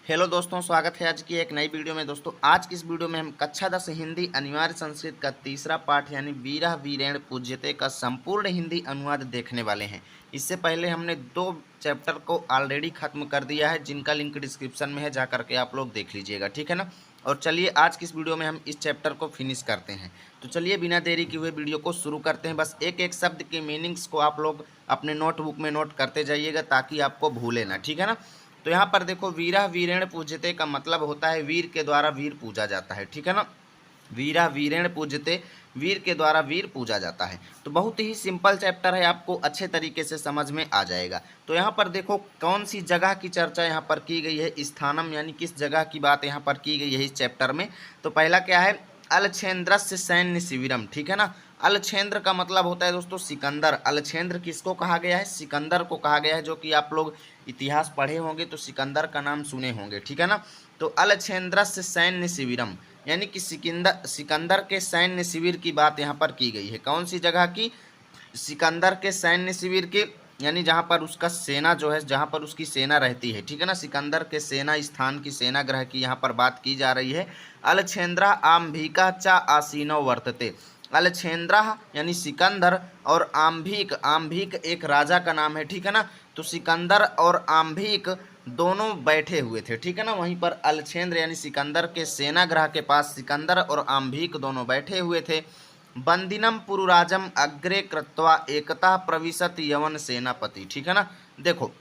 Hello दोस्तों, स्वागत है आज की एक नई वीडियो में। दोस्तों आज की इस वीडियो में हम कक्षा 10 हिंदी अनिवार्य संस्कृत का तीसरा पाठ यानी वीरः वीरेण पूज्यते का संपूर्ण हिंदी अनुवाद देखने वाले हैं। इससे पहले हमने 2 चैप्टर को ऑलरेडी खत्म कर दिया है, जिनका लिंक डिस्क्रिप्शन में है, जा करके आप लोग देख लीजिएगा, ठीक है ना। और चलिए आज की इस वीडियो में हम इस चैप्टर को फिनिश करते हैं। तो चलिए बिना देरी किए हुए वीडियो को शुरू करते हैं। बस एक एक शब्द के मीनिंग्स को आप लोग अपने नोटबुक में नोट करते जाइएगा ताकि आपको भूले ना, ठीक है ना। तो यहाँ पर देखो, वीरः वीरेण पूज्यते का मतलब होता है वीर के द्वारा वीर पूजा जाता है, ठीक है ना। वीरः वीरेण पूज्यते, वीर के द्वारा वीर पूजा जाता है। तो बहुत ही सिंपल चैप्टर है, आपको अच्छे तरीके से समझ में आ जाएगा। तो यहाँ पर देखो कौन सी जगह की चर्चा यहाँ पर की गई है, स्थानम यानी किस जगह की बात यहाँ पर की गई है इस चैप्टर में। तो पहला क्या है, अलछेन्द्रस्य सैन्य शिविरम, ठीक है ना। अलछेन्द्र का मतलब होता है दोस्तों सिकंदर। अलछेन्द्र किसको कहा गया है, सिकंदर को कहा गया है, जो कि आप लोग इतिहास पढ़े होंगे तो सिकंदर का नाम सुने होंगे, ठीक है ना। तो अलछेन्द्रस्य सैन्य शिविरम यानी कि सिकंदर के सैन्य शिविर की बात यहाँ पर की गई है। कौन सी जगह की, सिकंदर के सैन्य शिविर के, यानी जहाँ पर उसका सेना जो है, जहाँ पर उसकी सेना रहती है, ठीक है ना। सिकंदर के सेना स्थान की, सेना ग्रह की यहाँ पर बात की जा रही है। अलछेन्द्रा आम्भिका चा आसीनो वर्तते। अलछेन्द्रा यानी सिकंदर और आम्भिक, आम्भिक एक राजा का नाम है, ठीक है ना। तो सिकंदर और आम्भिक दोनों बैठे हुए थे, ठीक है ना। वहीं पर अलछेन्द्र यानी सिकंदर के सेना ग्रह के पास सिकंदर और आम्भिक दोनों बैठे हुए थे। बंदिनम पुरुराजम अग्रे कृत्वा एकता प्रविशत यवन सेनापति, ठीक है ना। देखो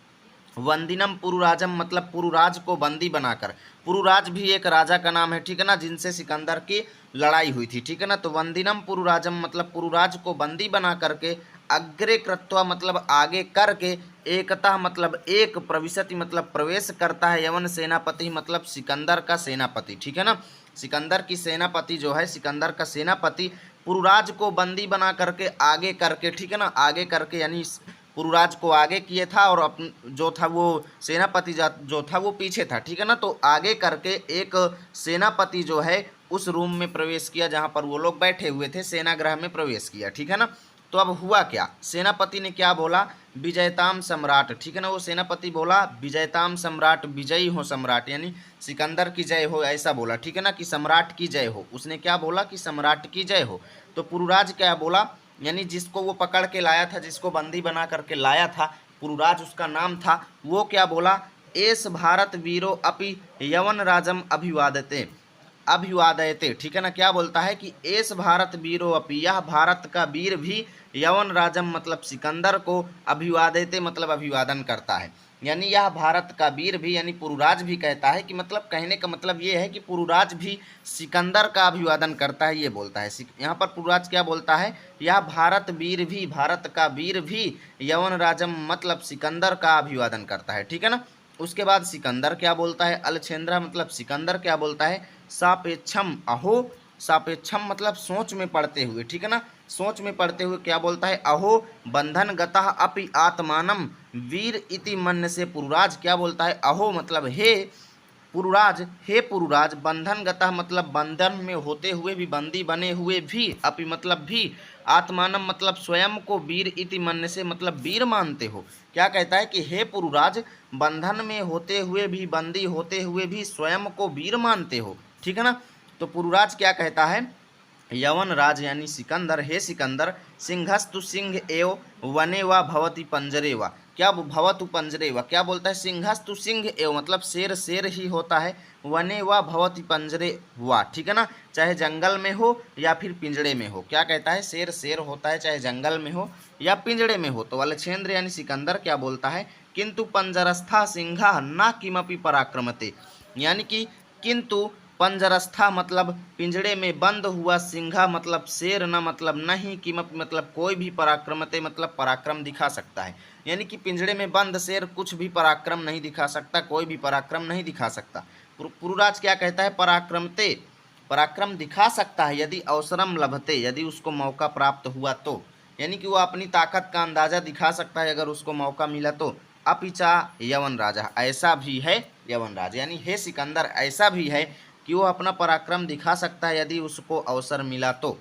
वंदिनम पुरुराजम मतलब पुरुराज को बंदी बनाकर, पुरुराज भी एक राजा का नाम है, ठीक है ना, जिनसे सिकंदर की लड़ाई हुई थी, ठीक है ना। तो वंदिनम पुरुराजम मतलब पुरुराज को बंदी बना करके, अग्रे कृत्वा मतलब आगे करके, एकता मतलब एक, प्रविशति मतलब प्रवेश करता है, यवन सेनापति मतलब सिकंदर का सेनापति, ठीक है ना। सिकंदर की सेनापति जो है, सिकंदर का सेनापति पुरुराज को बंदी बना करके आगे करके, ठीक है ना, आगे करके यानी पुरुराज को आगे किए था और जो था वो सेनापति जो था वो पीछे था, ठीक है ना। तो आगे करके एक सेनापति जो है उस रूम में प्रवेश किया जहां पर वो लोग बैठे हुए थे, सेनागृह में प्रवेश किया, ठीक है ना। तो अब हुआ क्या, सेनापति ने क्या बोला, विजयताम सम्राट, ठीक है ना। वो सेनापति बोला विजयताम सम्राट, विजयी हो सम्राट, यानी सिकंदर की जय हो, ऐसा बोला, ठीक है ना, कि सम्राट की जय हो। उसने क्या बोला कि सम्राट की जय हो। तो पुरुराज क्या बोला, यानी जिसको वो पकड़ के लाया था, जिसको बंदी बना करके लाया था, पुरुराज उसका नाम था, वो क्या बोला, एस भारत वीरो अपि यवन राजम अभिवादते, अभिवादयते, ठीक है ना। क्या बोलता है कि एस भारत वीरो अपि, यह भारत का वीर भी, यवन राजम मतलब सिकंदर को, अभिवादयते मतलब अभिवादन करता है। यानी यह भारत का वीर भी, यानी पुरुराज भी कहता है कि मतलब कहने का मतलब ये है कि पुरुराज भी सिकंदर का अभिवादन करता है, ये बोलता है। यहाँ पर पुरुराज क्या बोलता है, यह भारत वीर भी, भारत का वीर भी, यवन राजम मतलब सिकंदर का अभिवादन करता है, ठीक है ना। उसके बाद सिकंदर क्या बोलता है, अलछेन्द्रा मतलब सिकंदर क्या बोलता है, सापेक्षम अहो, सापेक्षम मतलब सोच में पड़ते हुए, ठीक है ना। सोच में पड़ते हुए क्या बोलता है, अहो बंधन गतः अपि आत्मानम वीर इति मन से, पुरुराज क्या बोलता है, अहो मतलब हे पुरुराज, हे पुरुराज, बंधन गतः मतलब बंधन में होते हुए भी, बंदी बने हुए भी, अपि मतलब भी, आत्मानम मतलब स्वयं को, वीर इति मन से मतलब वीर मानते हो। क्या कहता है कि हे पुरुराज, बंधन में होते हुए भी, बंदी होते हुए भी स्वयं को वीर मानते हो, ठीक है ना। तो पुरुराज क्या कहता है, यवन राज यानी सिकंदर, हे सिकंदर, सिंहस्तु सिंह एव वने वा भवति पंजरे वा, क्या भवतु पंजरे वा, क्या बोलता है, सिंहस्तु सिंह एव मतलब शेर शेर ही होता है, वने वा भवति पंजरे वा, ठीक है ना, चाहे जंगल में हो या फिर पिंजड़े में हो। क्या कहता है, शेर शेर होता है चाहे जंगल में हो या पिंजड़े में हो। तो अलछेन्द्र यानी सिकंदर क्या बोलता है, किंतु पंजरस्था सिंहा न किमपि पराक्रमते, यानी कि किंतु पंजरस्था मतलब पिंजड़े में बंद हुआ, सिंहा मतलब शेर, न मतलब नहीं, कीमत मतलब कोई भी, पराक्रमते मतलब पराक्रम दिखा सकता है। यानी कि पिंजड़े में बंद शेर कुछ भी पराक्रम नहीं दिखा सकता, कोई भी पराक्रम नहीं दिखा सकता। पुरुराज क्या कहता है, पराक्रमते पराक्रम दिखा सकता है, यदि अवसरम लभते, यदि उसको मौका प्राप्त हुआ तो, यानी कि वो अपनी ताकत का अंदाजा दिखा सकता है अगर उसको मौका मिला तो। अपिचा यवन राजा, ऐसा भी है यवन राजा, यानी हे सिकंदर ऐसा भी है कि वो अपना पराक्रम दिखा सकता है यदि उसको अवसर मिला तो।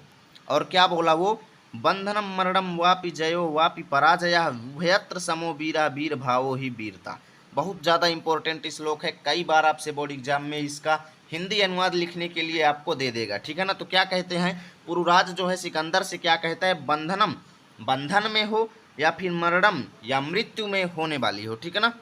और क्या बोला वो, बंधनम मरणम वापि जयो वापि पराजया उभयत्र समो वीरा वीर भावो ही वीरता। बहुत ज़्यादा इंपॉर्टेंट श्लोक है, कई बार आपसे बोर्ड एग्जाम में इसका हिंदी अनुवाद लिखने के लिए आपको दे देगा, ठीक है ना। तो क्या कहते हैं, पुरुराज जो है सिकंदर से क्या कहता है, बंधनम, बंधन में हो या फिर मरणम या मृत्यु में होने वाली हो, ठीक है ना।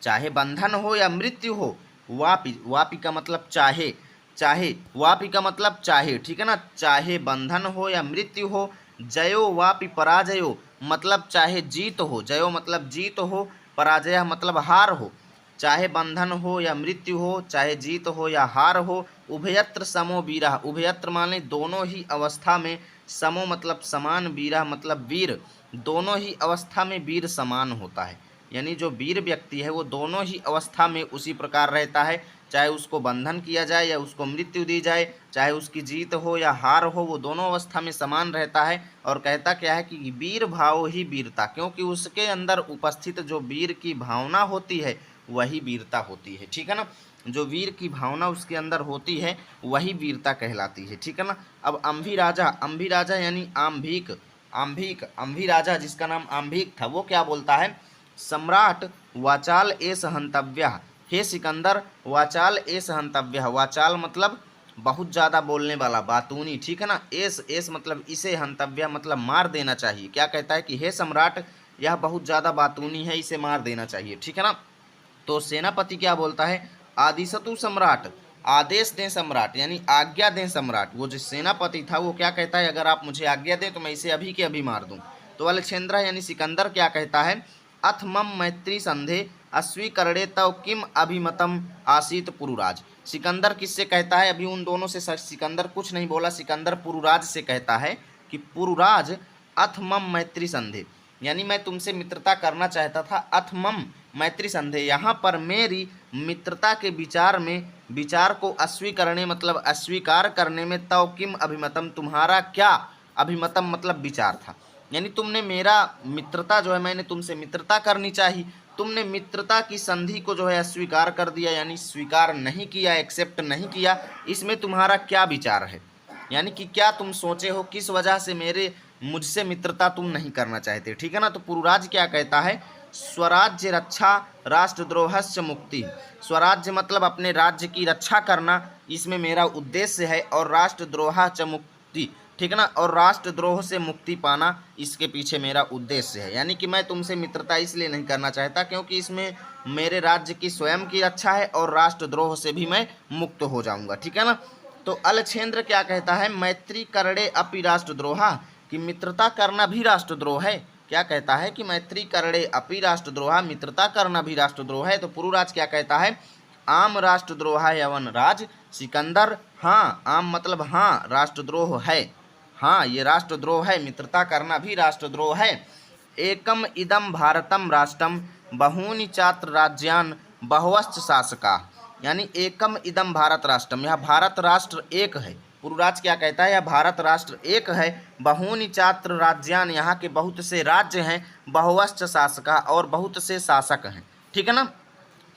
चाहे बंधन हो या मृत्यु हो, वापी, वापी का मतलब चाहे, चाहे वापी का मतलब चाहे, ठीक है ना। चाहे बंधन हो या मृत्यु हो, जयो वापि पराजयो मतलब चाहे जीत हो, जयो मतलब जीत हो, पराजय मतलब हार हो। चाहे बंधन हो या मृत्यु हो, चाहे जीत हो या हार हो, उभयत्र समो वीरः, उभयत्र माने दोनों ही अवस्था में, समो मतलब समान, वीरः मतलब वीर, दोनों ही अवस्था में वीर समान होता है। यानी जो वीर व्यक्ति है वो दोनों ही अवस्था में उसी प्रकार रहता है, चाहे उसको बंधन किया जाए या उसको मृत्यु दी जाए, चाहे उसकी जीत हो या हार हो, वो दोनों अवस्था में समान रहता है। और कहता क्या है कि वीर भाव ही वीरता, क्योंकि उसके अंदर उपस्थित जो वीर की भावना होती है वही वीरता होती है, ठीक है ना। जो वीर की भावना उसके अंदर होती है वही वीरता कहलाती है, ठीक है ना। अब अम्भी राजा, अम्भी राजा यानी आम्भीक, आम्भीक, अम्भी राजा जिसका नाम आम्भीक था, वो क्या बोलता है, सम्राट वाचाल एस हंतव्यः, हे सिकंदर वाचाल एस हंतव्यः, वाचाल मतलब बहुत ज़्यादा बोलने वाला, बातूनी, ठीक है ना। एस, एस मतलब इसे, हंतव्य मतलब मार देना चाहिए। क्या कहता है कि हे सम्राट यह बहुत ज़्यादा बातूनी है, इसे मार देना चाहिए, ठीक है ना। तो सेनापति क्या बोलता है, आदिशतु सम्राट, आदेश दें सम्राट, यानी आज्ञा दें सम्राट। वो जो सेनापति था वो क्या कहता है, अगर आप मुझे आज्ञा दें तो मैं इसे अभी के अभी मार दूं। तो अलक्षेंद्र यानी सिकंदर क्या कहता है, अथ मम मैत्री संधे अस्वीकरणे तव किम अभिमतम आसीत पुरुराज। सिकंदर किससे कहता है, अभी उन दोनों से सिकंदर कुछ नहीं बोला, सिकंदर पुरुराज से कहता है कि पुरुराज अथ मम मैत्री संधे, यानी मैं तुमसे मित्रता करना चाहता था, अथ मम मैत्री संधे, यहाँ पर मेरी मित्रता के विचार में, विचार को अस्वीकरणे मतलब अस्वीकार करने में, तव किम अभिमतम तुम्हारा क्या, अभिमतम मतलब विचार था, यानी तुमने मेरा मित्रता जो है, मैंने तुमसे मित्रता करनी चाहिए, तुमने मित्रता की संधि को जो है अस्वीकार कर दिया, यानी स्वीकार नहीं किया, एक्सेप्ट नहीं किया, इसमें तुम्हारा क्या विचार है, यानी कि क्या तुम सोचे हो, किस वजह से मेरे मुझसे मित्रता तुम नहीं करना चाहते, ठीक है ना। तो पुरुराज क्या कहता है, स्वराज्य रक्षा राष्ट्रद्रोहस्य मुक्ति, स्वराज्य मतलब अपने राज्य की रक्षा करना, इसमें मेरा उद्देश्य है, और राष्ट्रद्रोह च मुक्ति, ठीक है ना, और राष्ट्रद्रोह से मुक्ति पाना इसके पीछे मेरा उद्देश्य है। यानी कि मैं तुमसे मित्रता इसलिए नहीं करना चाहता क्योंकि इसमें मेरे राज्य की स्वयं की रक्षा है और राष्ट्रद्रोह से भी मैं मुक्त हो जाऊंगा, ठीक है ना। तो अलक्षेंद्र क्या कहता है, मैत्री करणे अपि राष्ट्रद्रोहा, कि मित्रता करना भी राष्ट्रद्रोह है। क्या कहता है कि मैत्री करणे अपि राष्ट्रद्रोहा, मित्रता करना भी राष्ट्रद्रोह है। तो पुरुराज क्या कहता है, आम राष्ट्रद्रोह यवन राज सिकंदर, हाँ, आम मतलब हाँ, राष्ट्रद्रोह है, हाँ ये राष्ट्रद्रोह है, मित्रता करना भी राष्ट्रद्रोह है। एकम इदम भारतम राष्ट्रम बहूनि चात्र राज्यान बहुवश्च शासका, यानी एकम इदम भारत राष्ट्रम, यह भारत राष्ट्र एक है। पुरुराज क्या कहता है, यह भारत राष्ट्र एक है, बहूनि चात्र राज्यान, यहाँ के बहुत से राज्य हैं, बहुवश्च शासका और बहुत से शासक हैं, ठीक है ना।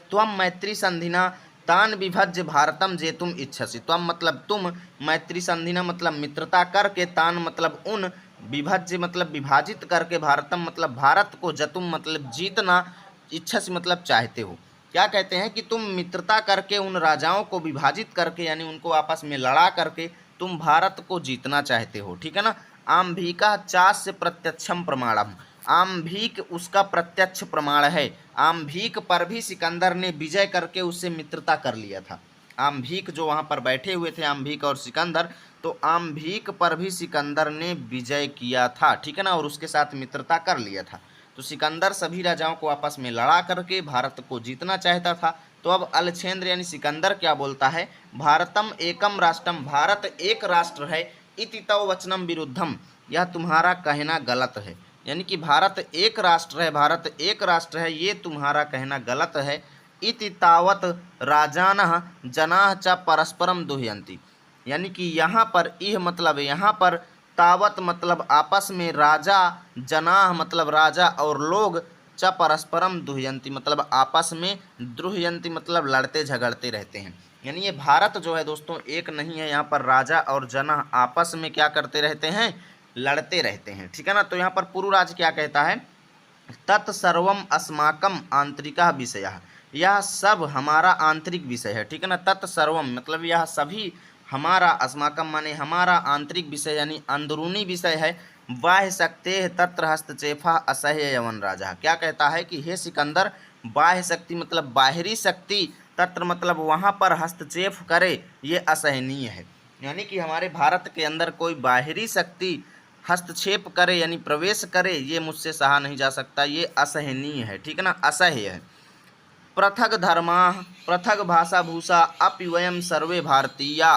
त्वम मैत्री संधिना तान विभज्य भारतम जेतुम इच्छसि, त्वम मतलब तुम, मैत्री संधिना मतलब मित्रता करके, तान मतलब उन, विभज्य मतलब विभाजित करके, भारतम मतलब भारत को, जतुम मतलब जीतना, इच्छसि मतलब चाहते हो। क्या कहते हैं कि तुम मित्रता करके उन राजाओं को विभाजित करके, यानी उनको आपस में लड़ा करके तुम भारत को जीतना चाहते हो, ठीक है ना। आम्भीका चास्य प्रत्यक्षम प्रमाणम, आम्भीक उसका प्रत्यक्ष प्रमाण है, आम्भीक पर भी सिकंदर ने विजय करके उससे मित्रता कर लिया था। आम्भीक जो वहाँ पर बैठे हुए थे, आम्भीक और सिकंदर, तो आम्भीक पर भी सिकंदर ने विजय किया था, ठीक है ना, और उसके साथ मित्रता कर लिया था। तो सिकंदर सभी राजाओं को आपस में लड़ा करके भारत को जीतना चाहता था। तो अब अलक्षेंद्र यानी सिकंदर क्या बोलता है, भारतम एकम राष्ट्रम, भारत एक राष्ट्र है, इति तव वचनम विरुद्धम, यह तुम्हारा कहना गलत है, यानी कि भारत एक राष्ट्र है, भारत एक राष्ट्र है, ये तुम्हारा कहना गलत है। इति तावत राजानः जनाः च परस्परम दुह्यन्ति, यानी कि यहाँ पर यह मतलब यहाँ पर तावत मतलब आपस में, राजा, जनाः मतलब राजा और लोग, च परस्परम दुह्यन्ति मतलब आपस में, द्रुह्यन्ति मतलब लड़ते झगड़ते रहते हैं। यानी ये भारत जो है दोस्तों एक नहीं है, यहाँ पर राजा और जनाः आपस में क्या करते रहते हैं, लड़ते रहते हैं, ठीक है ना। तो यहाँ पर पुरुराज क्या कहता है, तत्सर्वम अस्माकम आंतरिका विषय, यह सब हमारा आंतरिक विषय है, ठीक है ना। तत्सर्वम मतलब यह सभी हमारा, अस्माकम माने हमारा, आंतरिक विषय यानी अंदरूनी विषय है। बाह्य शक्ति तत्र हस्तक्षेपा असह्य यवन राजा, क्या कहता है कि हे सिकंदर, बाह्य शक्ति मतलब बाहरी शक्ति, तत्र मतलब वहाँ पर हस्तक्षेप करे ये असहनीय है, यानी कि हमारे भारत के अंदर कोई बाहरी शक्ति हस्तक्षेप करे यानी प्रवेश करे ये मुझसे सहा नहीं जा सकता, ये असहनीय है, ठीक है ना, असह्य है। पृथक धर्मा पृथक भाषा भूषा अपि वयम सर्वे भारतीया,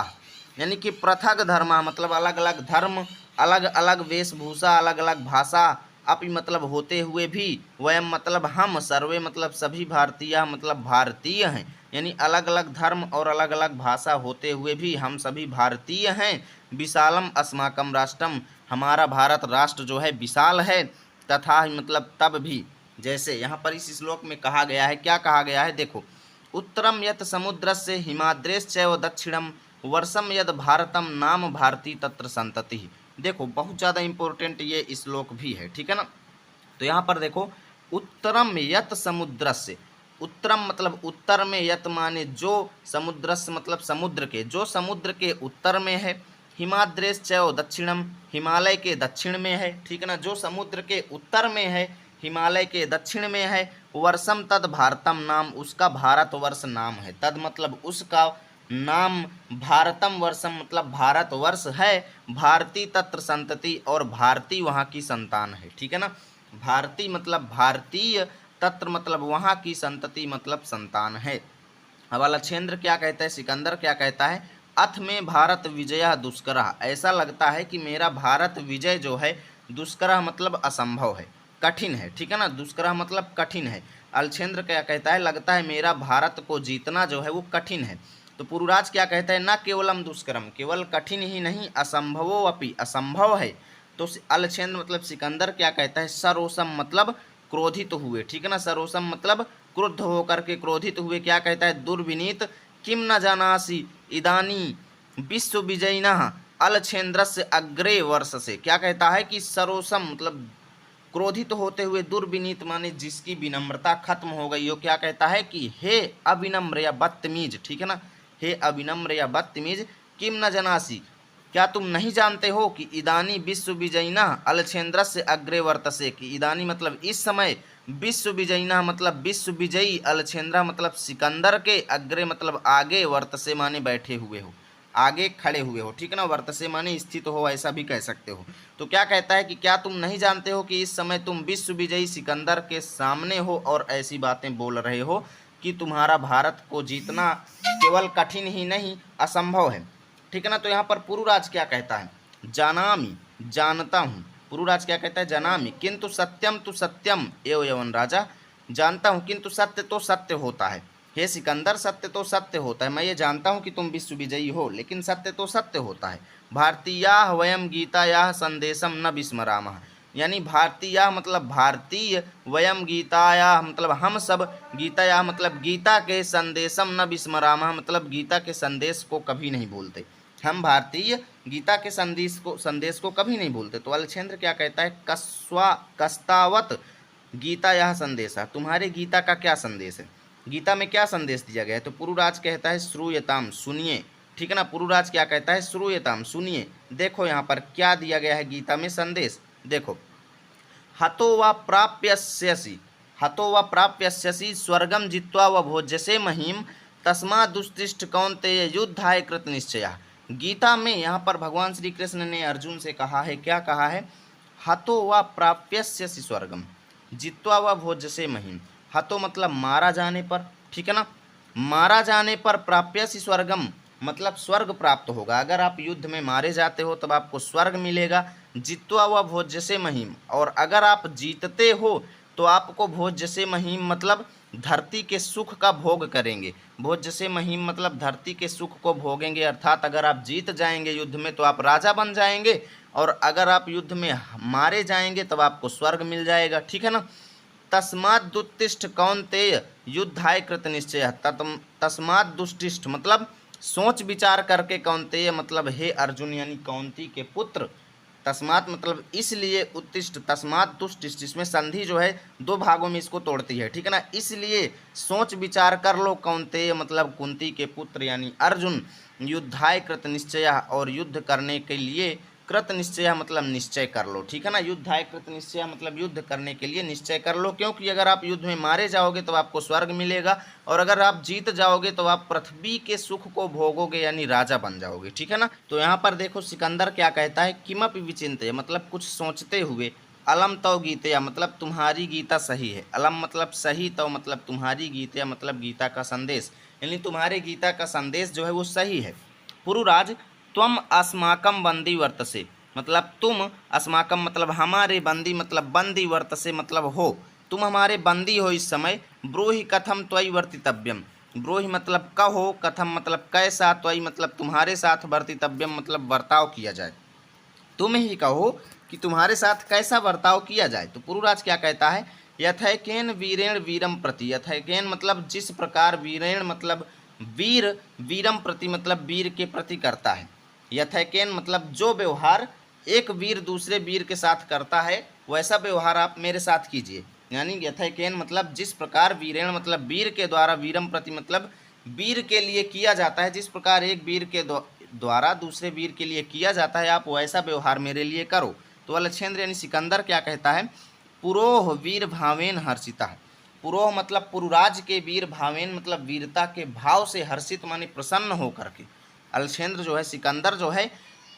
यानी कि पृथक धर्मा मतलब अलग अलग धर्म, अलग अलग वेशभूषा, अलग अलग भाषा, अपि मतलब होते हुए भी, वयम मतलब हम, सर्वे मतलब सभी, भारतीय मतलब भारतीय हैं, यानी अलग अलग धर्म और अलग अलग भाषा होते हुए भी हम सभी भारतीय हैं। विशालम अस्माकम राष्ट्रम, हमारा भारत राष्ट्र जो है विशाल है। तथा मतलब तब भी, जैसे यहाँ पर इस श्लोक में कहा गया है, क्या कहा गया है देखो, उत्तरम यत समुद्रस्य हिमाद्रेश्चैव दक्षिणम वर्षम यद भारतम नाम भारती तत्र संतति। देखो बहुत ज़्यादा इंपॉर्टेंट ये श्लोक भी है, ठीक है ना। तो यहाँ पर देखो, उत्तरम यत समुद्रस्य, उत्तरम मतलब उत्तर में, यत माने जो, समुद्रस्य मतलब समुद्र के, जो समुद्र के उत्तर में है, हिमाद्रेश चैव दक्षिणम हिमालय के दक्षिण में है, ठीक है ना, जो समुद्र के उत्तर में है, हिमालय के दक्षिण में है। वर्षम तद भारतम नाम, उसका भारतवर्ष नाम है, तद मतलब उसका नाम, भारतम वर्षम मतलब भारतवर्ष है, भारती तत्र संतति और भारती वहाँ की संतान है, ठीक है ना। भारती मतलब भारतीय, तत्र मतलब वहाँ की, संतति मतलब संतान है। अब अलक्षेंद्र क्या कहता है, सिकंदर क्या कहता है, अथ में भारत विजय दुष्करः, ऐसा लगता है कि मेरा भारत विजय जो है, दुष्करः मतलब असंभव है, कठिन है, ठीक है ना, दुष्करः मतलब कठिन है। अलक्षेंद्र क्या कहता है, लगता है मेरा भारत को जीतना जो है वो कठिन है। तो पुरुराज क्या कहता है, न केवलम दुष्करम, केवल कठिन ही नहीं, असंभवो अपि, असंभव है। तो अलक्षेंद्र मतलब सिकंदर क्या कहता है, सरोसम मतलब क्रोधित हुए, ठीक है ना, सरोसम मतलब क्रुद्ध होकर के, क्रोधित हुए, क्या कहता है, दुर्विनीत किम न जानासी इदानी विश्व विजयिनः अलक्षेंद्रस्य अग्रे वर्ष से, क्या कहता है कि सरोसम मतलब क्रोधित होते हुए, दुर्विनीत माने जिसकी विनम्रता खत्म हो गई हो, क्या कहता है कि हे अविनम्र या बदतमीज, ठीक है ना, हे अविनम्र या बदतमीज, किम न जनासी, क्या तुम नहीं जानते हो कि इदानी विश्व विजयिना अलक्षेंद्रस्य अग्रे वर्तसे, कि इदानी मतलब इस समय, विश्व विजयिना मतलब विश्व विजयी, अलक्षेंद्र मतलब सिकंदर के, अग्रे मतलब आगे, वर्तसे माने बैठे हुए हो, आगे खड़े हुए हो, ठीक है ना, वर्तसे माने स्थित हो, ऐसा भी कह सकते हो। तो क्या कहता है कि क्या तुम नहीं जानते हो कि इस समय तुम विश्व विजयी सिकंदर के सामने हो और ऐसी बातें बोल रहे हो कि तुम्हारा भारत को जीतना केवल कठिन ही नहीं, असंभव है, ठीक है ना। तो यहाँ पर पुरुराज क्या कहता है, जानामि जानता हूँ, पुरुराज क्या कहता है, जानामि किंतु सत्यम तो सत्यम एवं यवन राजा, जानता हूँ किंतु सत्य तो सत्य होता है, हे सिकंदर सत्य तो सत्य होता है, मैं ये जानता हूँ कि तुम विश्व विजयी हो, लेकिन सत्य तो सत्य होता है। भारतीया वयम गीताया संदेशम न विस्मरामः, यानी भारतीय मतलब भारतीय, वयम गीताया मतलब हम सब, गीताया मतलब गीता के, संदेशम न विस्मरामः मतलब गीता के संदेश को कभी नहीं भूलते, हम भारतीय गीता के संदेश को कभी नहीं भूलते। तो अलक्षेंद्र क्या कहता है, कस्तावत गीता यह संदेश है, तुम्हारे गीता का क्या संदेश है, गीता में क्या संदेश दिया गया है। तो पुरुराज कहता है श्रूयताम, सुनिए, ठीक है ना, पुरुराज क्या कहता है, श्रूयताम सुनिए। देखो यहाँ पर क्या दिया गया है गीता में संदेश, देखो, हतो व प्राप्यस्यसि, हतो व प्राप्यस्यसि स्वर्गम जित्वा व भोज्यसे महीम तस्मात् दुष्टिष्ठ कौन्तेय युद्धाय कृत निश्चय। गीता में यहाँ पर भगवान श्री कृष्ण ने अर्जुन से कहा है, क्या कहा है, हतो व प्राप्यस्यसि स्वर्गम जित्वा व भोज्यसे महीम, हतो मतलब मारा जाने पर, ठीक है ना, मारा जाने पर, प्राप्यसि स्वर्गम मतलब स्वर्ग प्राप्त होगा, अगर आप युद्ध में मारे जाते हो तब आपको स्वर्ग मिलेगा। जित्वा व भोज्यसे महीम, और अगर आप जीतते हो तो आपको भोज्यसे महीम मतलब धरती के सुख का भोग करेंगे, भोज्यसे महीम मतलब धरती के सुख को भोगेंगे, अर्थात अगर आप जीत जाएंगे युद्ध में तो आप राजा बन जाएंगे, और अगर आप युद्ध में मारे जाएंगे तब आपको स्वर्ग मिल जाएगा, ठीक है ना। तस्मात् दुत्तिष्ठ कौन्तेय युद्धाय कृत निश्चय, तस्मात् दुष्टिष्ठ मतलब सोच विचार करके, कौन्तेय मतलब हे अर्जुन यानी कौंती के पुत्र, तस्मात् मतलब इसलिए, उत्तिष्ठ, तस्मात् तुष्ट, इसमें संधि जो है दो भागों में इसको तोड़ती है, ठीक है ना। इसलिए सोच विचार कर लो कौन्तेय मतलब कुंती के पुत्र यानी अर्जुन, युद्धाय कृत निश्चय, और युद्ध करने के लिए कृत निश्चय मतलब निश्चय कर लो, ठीक है ना। युद्धाय कृत निश्चय मतलब युद्ध करने के लिए निश्चय कर लो, क्योंकि अगर आप युद्ध में मारे जाओगे तो आपको स्वर्ग मिलेगा, और अगर आप जीत जाओगे तो आप पृथ्वी के सुख को भोगोगे यानी राजा बन जाओगे, ठीक है ना। तो यहाँ पर देखो सिकंदर क्या कहता है, किमपि विचिन्त्य मतलब कुछ सोचते हुए, अलम तव गीतया मतलब तुम्हारी गीता सही है, अलम मतलब सही, तव मतलब तुम्हारी, गीतया मतलब गीता का संदेश, यानी तुम्हारे गीता का संदेश जो है वो सही है। पुरुराज त्वम अस्माकम बंदी वर्तसे मतलब तुम, अस्माकम मतलब हमारे, बंदी मतलब बंदी, वर्तसे मतलब हो, तुम हमारे बंदी हो इस समय। ब्रूहि कथम त्वयि वर्तितव्यम, ब्रूहि मतलब कहो, कथम मतलब कैसा, त्वयि मतलब तुम्हारे साथ, वर्तितव्यम मतलब बर्ताव किया जाए, तुम ही कहो कि तुम्हारे साथ कैसा बर्ताव किया जाए। तो पुरुराज क्या कहता है, यथैकेन वीरेण वीरम प्रति, यथैकेन मतलब जिस प्रकार, वीरेण मतलब वीर, वीरम प्रति मतलब वीर के प्रति करता है, यथैकेन मतलब जो व्यवहार एक वीर दूसरे वीर के साथ करता है वैसा व्यवहार आप मेरे साथ कीजिए। यानी यथैकेन मतलब जिस प्रकार, वीरेण मतलब वीर के द्वारा, वीरम प्रति मतलब वीर के लिए किया जाता है, जिस प्रकार एक वीर के द्वारा दूसरे वीर के लिए किया जाता है, आप वैसा व्यवहार मेरे लिए करो। तो अलक्षेंद्र यानी सिकंदर क्या कहता है, पुरोह वीर भावेन हर्षिता, पुरोह मतलब पुरुराज के, वीर भावेन मतलब वीरता के भाव से, हर्षित माने प्रसन्न होकर के। अलक्षेंद्र जो है, सिकंदर जो है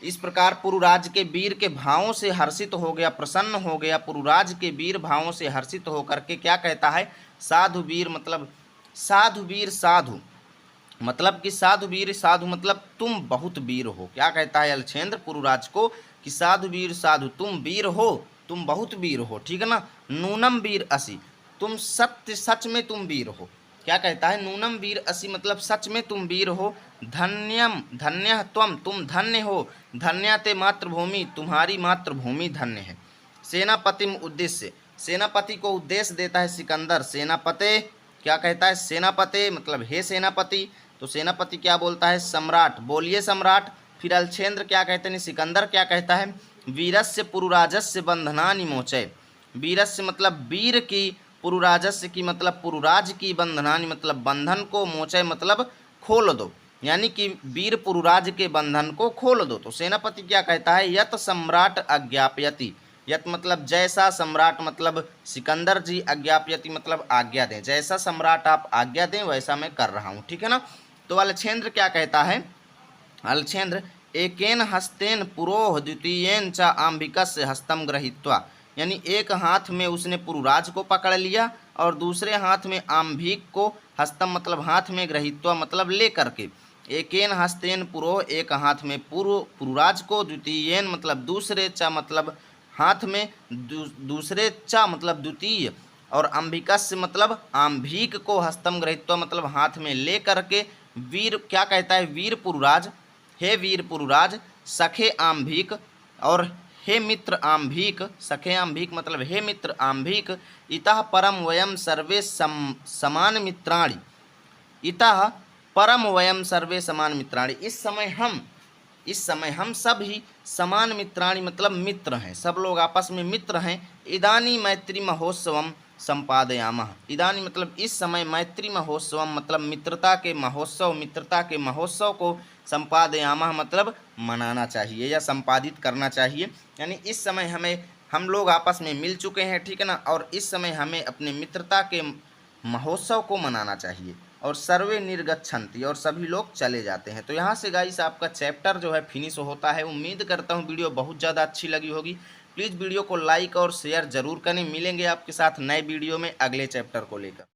इस प्रकार पुरुराज के वीर के भावों से हर्षित हो गया, प्रसन्न हो गया, पुरुराज के वीर भावों से हर्षित होकर के क्या कहता है, साधु वीर मतलब साधु वीर, साधु मतलब कि साधु वीर, साधु मतलब तुम बहुत वीर हो। क्या कहता है अलक्षेंद्र पुरुराज को कि साधु वीर, साधु तुम वीर हो, तुम बहुत वीर हो, ठीक है ना। नूनम वीर असि, तुम सत्य सच में तुम वीर हो। क्या कहता है, नूनम वीर असि मतलब सच में तुम वीर हो। धन्यम धन्य त्वम तुम धन्य हो, धन्या ते मातृभूमि तुम्हारी मातृभूमि धन्य है। सेनापतिम उद्देश्य, सेनापति को उद्देश्य देता है सिकंदर, सेनापते क्या कहता है, सेनापते मतलब हे सेनापति। तो सेनापति क्या बोलता है, सम्राट, बोलिए सम्राट। फिर अलक्षेंद्र क्या कहते हैं, सिकंदर क्या कहता है, वीरस्य पुरुराजस्य बंधनानि मोचय, वीरस्य मतलब वीर की, पुरुराजस्य की मतलब पुरुराज की, बंधनानि मतलब बंधन को, मोचय मतलब खोल दो, यानी कि वीर पुरुराज के बंधन को खोल दो। तो सेनापति क्या कहता है, यत सम्राट अज्ञापयति, यत मतलब जैसा, सम्राट मतलब सिकंदर जी, अज्ञापयति मतलब आज्ञा दें, जैसा सम्राट आप आज्ञा दें वैसा मैं कर रहा हूँ, ठीक है ना। तो अलक्षेंद्र क्या कहता है, अलक्षेंद्र एकेन हस्तेन पुरोह द्वितीयेन च आंबिकस्य हस्तम गृहीत्वा, यानी एक हाथ में उसने पुरुराज को पकड़ लिया और दूसरे हाथ में आंबिक को, हस्तम मतलब हाथ में, गृहीत्वा मतलब ले करके, एकेन हस्तेन पुरोह एक हाथ में पुरुराज को, द्वितीयेन मतलब दूसरे, च मतलब हाथ में, दूसरे, च मतलब द्वितीय, और अंबिकस्य मतलब आंभिक को, हस्तम गृहीत्वा मतलब हाथ में ले करके, वीर क्या कहता है, वीर पुरुराज, हे वीर पुरुराज, सखे आंभिक और हे मित्र आंभिक, सखे आंभिक मतलब हे मित्र आंभिक, इतः परम वयम सर्वे समान मित्राणि, इतः परम वयम सर्वे समान मित्राणि, इस समय हम सब ही समान मित्राणि मतलब मित्र हैं, सब लोग आपस में मित्र हैं। इदानी मैत्री महोत्सवम संपादयामः, इदानी मतलब इस समय, मैत्री महोत्सवम मतलब मित्रता के महोत्सव, मित्रता के महोत्सव को संपादयामः मतलब मनाना चाहिए या संपादित करना चाहिए। यानी इस समय हम लोग आपस में मिल चुके हैं, ठीक है ना, और इस समय हमें अपने मित्रता के महोत्सव को मनाना चाहिए। और सर्वे निर्गच्छन्ति और सभी लोग चले जाते हैं। तो यहाँ से गाइस आपका चैप्टर जो है फिनिश होता है। उम्मीद करता हूँ वीडियो बहुत ज़्यादा अच्छी लगी होगी। प्लीज़ वीडियो को लाइक और शेयर जरूर करें। मिलेंगे आपके साथ नए वीडियो में अगले चैप्टर को लेकर।